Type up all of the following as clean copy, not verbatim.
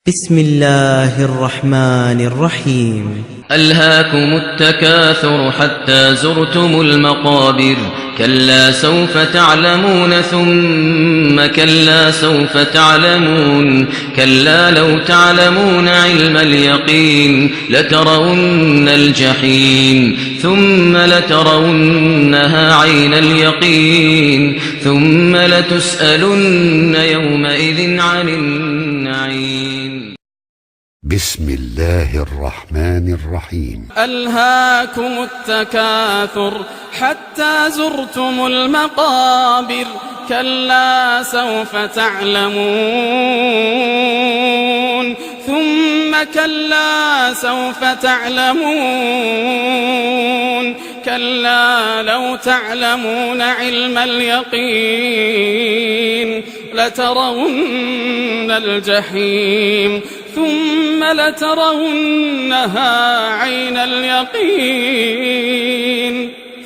بسم الله الرحمن الرحيم. ألهاكم التكاثر حتى زرتم المقابر كلا سوف تعلمون ثم كلا سوف تعلمون كلا لو تعلمون علم اليقين لترون الجحيم ثم لترونها عين اليقين ثم لتسألن يومئذ عن النعيم. بسم الله الرحمن الرحيم. ألهاكم التكاثر حتى زرتم المقابر كلا سوف تعلمون ثم كلا سوف تعلمون كلا لو تعلمون علم اليقين لترون الجحيم ثم لترونها عين اليقين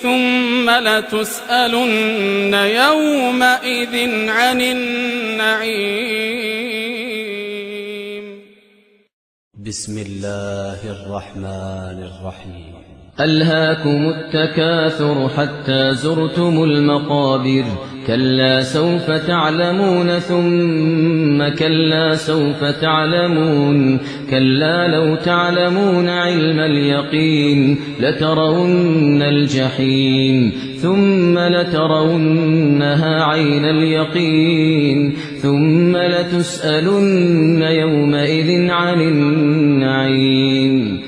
ثم لتسألن يومئذ عن النعيم. بسم الله الرحمن الرحيم. ألهاكم التكاثر حتى زرتم المقابر كلا سوف تعلمون ثم كلا سوف تعلمون كلا لو تعلمون علم اليقين لترون الجحيم ثم لترونها عين اليقين ثم لتسألن يومئذ عن النعيم.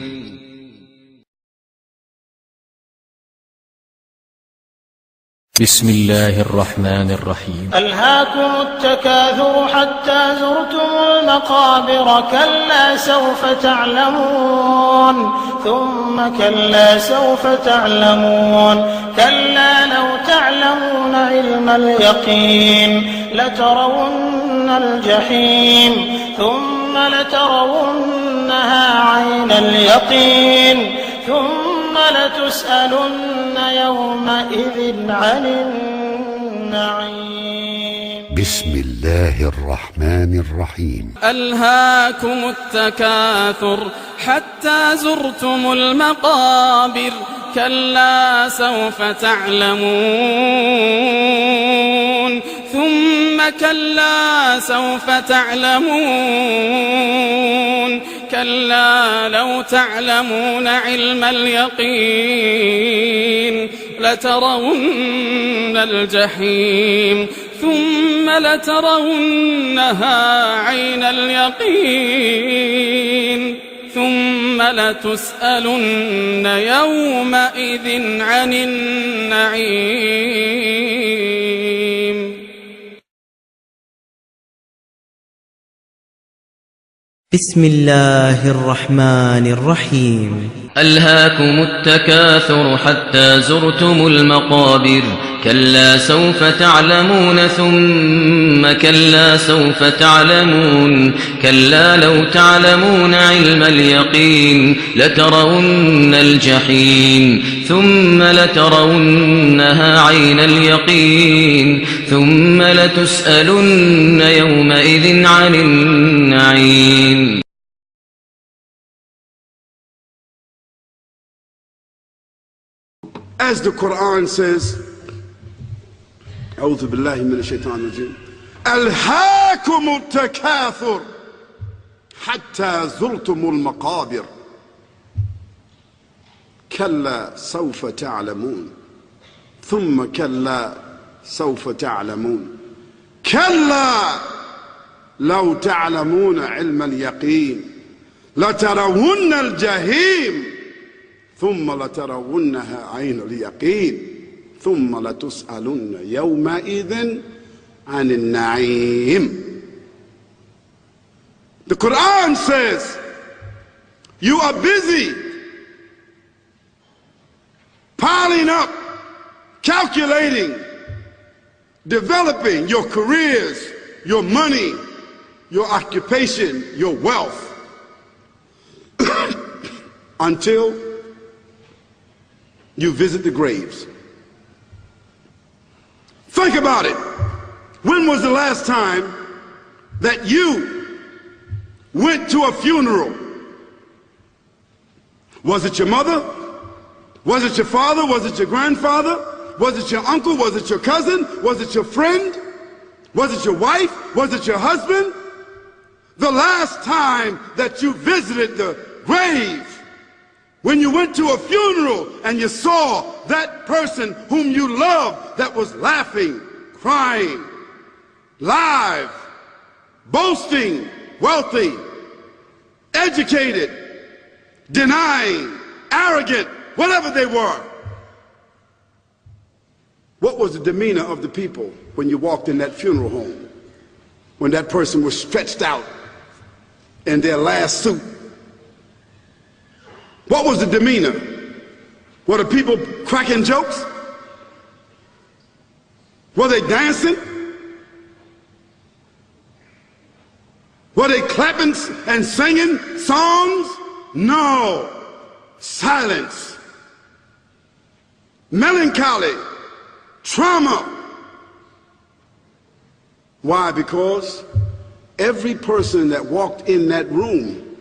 بسم الله الرحمن الرحيم. ألهاكم التكاثر حتى زرتم المقابر كلا سوف تعلمون ثم كلا سوف تعلمون كلا لو تعلمون علم اليقين لترون الجحيم ثم لترونها عين اليقين ثم لتسألن يومئذ عن النعيم. بسم الله الرحمن الرحيم. ألهاكم التكاثر حتى زرتم المقابر كلا سوف تعلمون ثم كلا سوف تعلمون كلا لو تعلمون علم اليقين لترون الجحيم ثم لترونها عين اليقين ثم لتسألن يومئذ عن النعيم. بسم الله الرحمن الرحيم. ألهاكم التكاثر حتى زرتم المقابر كلا سوف تعلمون ثم كلا سوف تعلمون كلا لو تعلمون علم اليقين لترون الجحيم ثم لترونها عين اليقين ثم لتسألن يومئذ عن النعيم. As the Quran says, أعوذ بالله من الشيطان الرجيم ألهاكم التكاثر حتى زرتم المقابر كلا سوف تعلمون ثم كلا سوف تعلمون كلا لو تعلمون علم اليقين لترون الجحيم ثم لترونها عين اليقين ثم لتسألن يومئذ عن النعيم. The Quran says you are busy piling up, calculating, developing your careers, your money, your occupation, your wealth until you visit the graves. Think about it. When was the last time that you went to a funeral? Was it your mother? Was it your father? Was it your grandfather? Was it your uncle? Was it your cousin? Was it your friend? Was it your wife? Was it your husband? The last time that you visited the grave, when you went to a funeral and you saw that person whom you loved that was laughing, crying, live, boasting, wealthy, educated, denying, arrogant, whatever they were. What was the demeanor of the people when you walked in that funeral home? When that person was stretched out in their last suit? What was the demeanor? Were the people cracking jokes? Were they dancing? Were they clapping and singing songs? No. Silence. Melancholy. Trauma. Why? Because every person that walked in that room,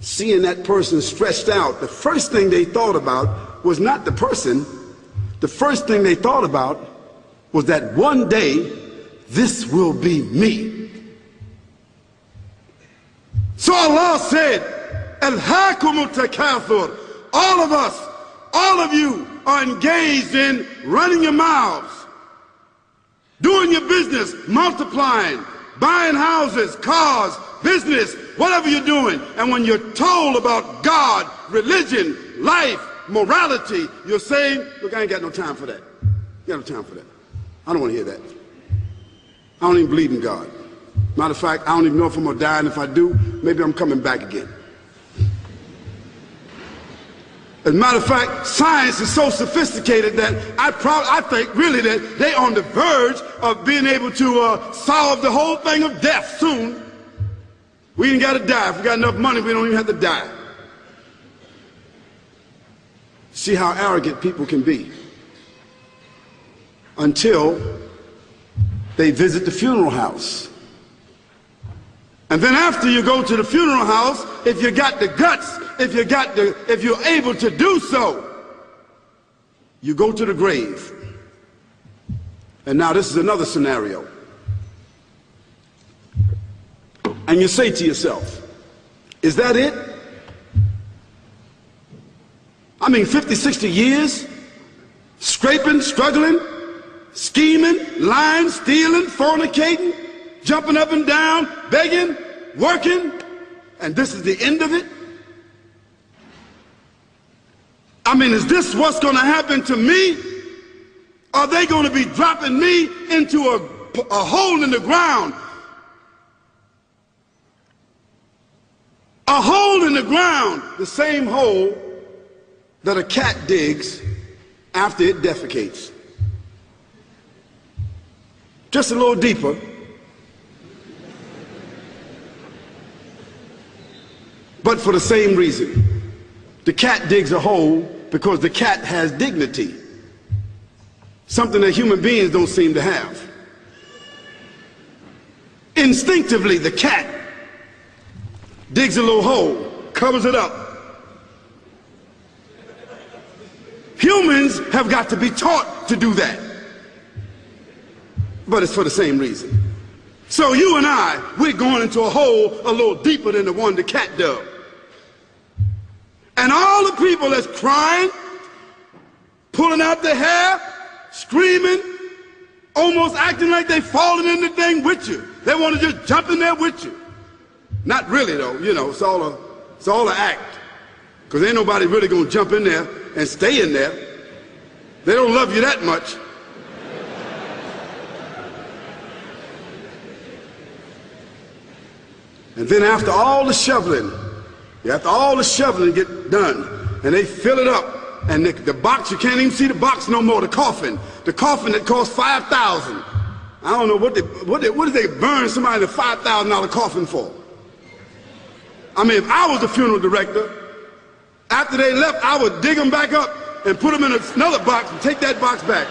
seeing that person stretched out, the first thing they thought about was not the person. The first thing they thought about was that one day this will be me. So Allah said, "Alhaakum التكاثر." All of us, all of you are engaged in running your mouths, doing your business, multiplying, buying houses, cars, business, whatever you're doing. And when you're told about God, religion, life, morality, you're saying, look, I ain't got no time for that. I got no time for that. I don't want to hear that. I don't even believe in God. Matter of fact, I don't even know if I'm going to die, and if I do, maybe I'm coming back again. As a matter of fact, science is so sophisticated that I think really that they're on the verge of being able to solve the whole thing of death soon. We ain't got to die. If we got enough money, we don't even have to die. See how arrogant people can be until they visit the funeral house. And then after you go to the funeral house, if you got the guts, if you're able to do so, you go to the grave. And now this is another scenario. And you say to yourself, is that it? I mean, 50, 60 years, scraping, struggling, scheming, lying, stealing, fornicating, jumping up and down, begging, working, and this is the end of it? I mean, is this what's going to happen to me? Are they going to be dropping me into a hole in the ground? A hole in the ground, the same hole that a cat digs after it defecates. Just a little deeper. But for the same reason. The cat digs a hole because the cat has dignity. Something that human beings don't seem to have. Instinctively, the cat digs a little hole, covers it up. Humans have got to be taught to do that. But it's for the same reason. So you and I, we're going into a hole a little deeper than the one the cat dug. And all the people that's crying, pulling out their hair, screaming, almost acting like they falling in the thing with you. They want to just jump in there with you. Not really though, you know, it's all an act. Because ain't nobody really going to jump in there and stay in there. They don't love you that much. And then after all the shoveling get done, and they fill it up, and the box, you can't even see the box no more, the coffin that cost $5,000. I don't know what did they burn somebody in a $5,000 coffin for? I mean, if I was the funeral director, after they left, I would dig them back up and put them in another box and take that box back.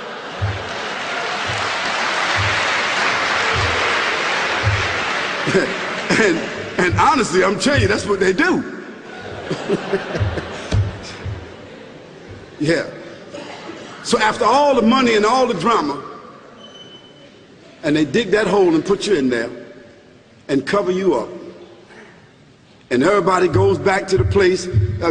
And honestly, I'm telling you, that's what they do. Yeah. So after all the money and all the drama, and they dig that hole and put you in there and cover you up, and everybody goes back to the place,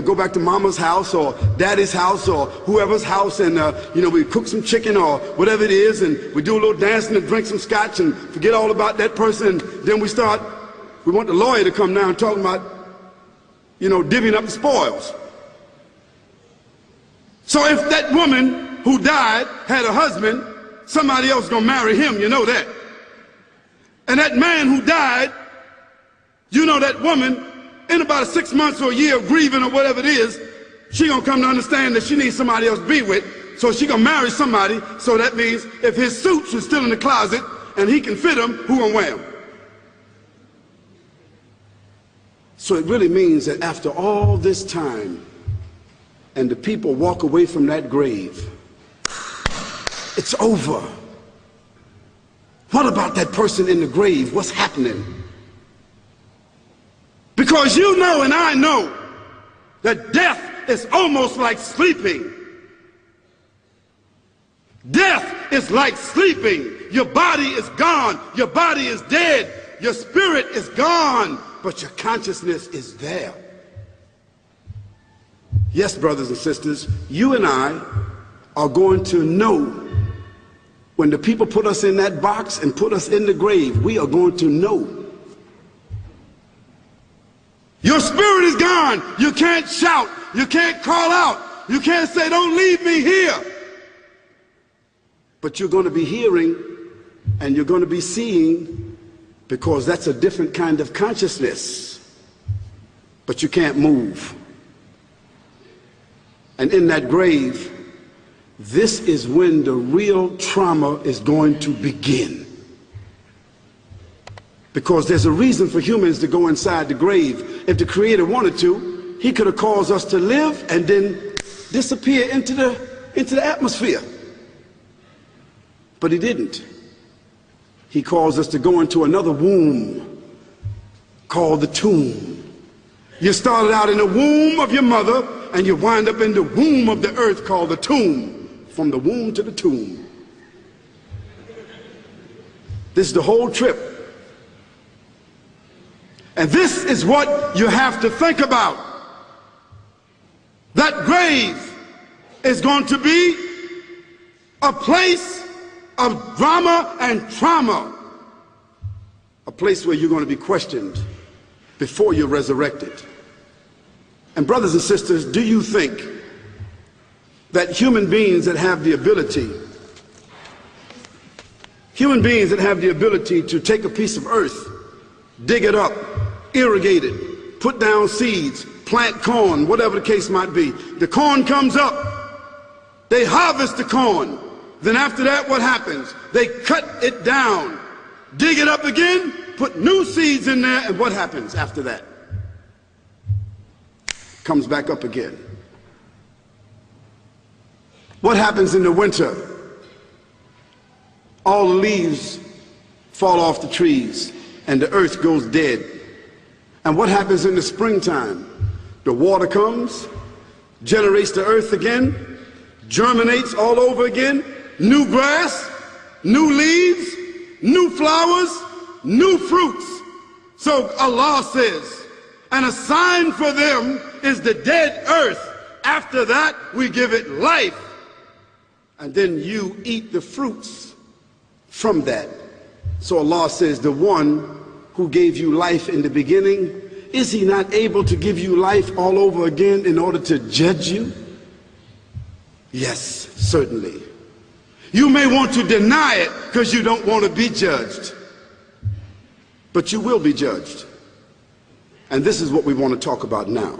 go back to mama's house or daddy's house or whoever's house, and we cook some chicken or whatever it is, and we do a little dancing and drink some scotch and forget all about that person, and then we want the lawyer to come now and talk about, divvying up the spoils. So if that woman who died had a husband, somebody else is gonna marry him, you know that. And that man who died, that woman, in about 6 months or a year of grieving or whatever it is, she gonna come to understand that she needs somebody else to be with, so she gonna marry somebody. So that means if his suits are still in the closet and he can fit them, who gonna wear them? So it really means that after all this time, and the people walk away from that grave, it's over. What about that person in the grave? What's happening? Because you know and I know that death is almost like sleeping. Death is like sleeping. Your body is gone. Your body is dead. Your spirit is gone, but your consciousness is there. Yes, brothers and sisters, you and I are going to know when the people put us in that box and put us in the grave. We are going to know. Your spirit is gone. You can't shout. You can't call out. You can't say, don't leave me here. But you're going to be hearing and you're going to be seeing, because that's a different kind of consciousness. But you can't move. And in that grave, this is when the real trauma is going to begin. Because there's a reason for humans to go inside the grave. If the Creator wanted to, he could have caused us to live and then disappear into the atmosphere. But he didn't. He caused us to go into another womb called the tomb. You started out in the womb of your mother, and you wind up in the womb of the earth called the tomb. From the womb to the tomb. This is the whole trip. And this is what you have to think about. That grave is going to be a place of drama and trauma. A place where you're going to be questioned before you're resurrected. And brothers and sisters, do you think that human beings that have the ability to take a piece of earth, dig it up, irrigate it, put down seeds, plant corn, whatever the case might be. The corn comes up, they harvest the corn. Then after that, what happens? They cut it down, dig it up again, put new seeds in there, and what happens after that? Comes back up again. What happens in the winter? All the leaves fall off the trees and the earth goes dead. And what happens in the springtime? The water comes, generates the earth again, germinates all over again, new grass, new leaves, new flowers, new fruits. So Allah says, and a sign for them is the dead earth. After that, we give it life. And then you eat the fruits from that. So Allah says, the one who gave you life in the beginning, is he not able to give you life all over again in order to judge you? Yes, certainly. You may want to deny it because you don't want to be judged. But you will be judged. And this is what we want to talk about now.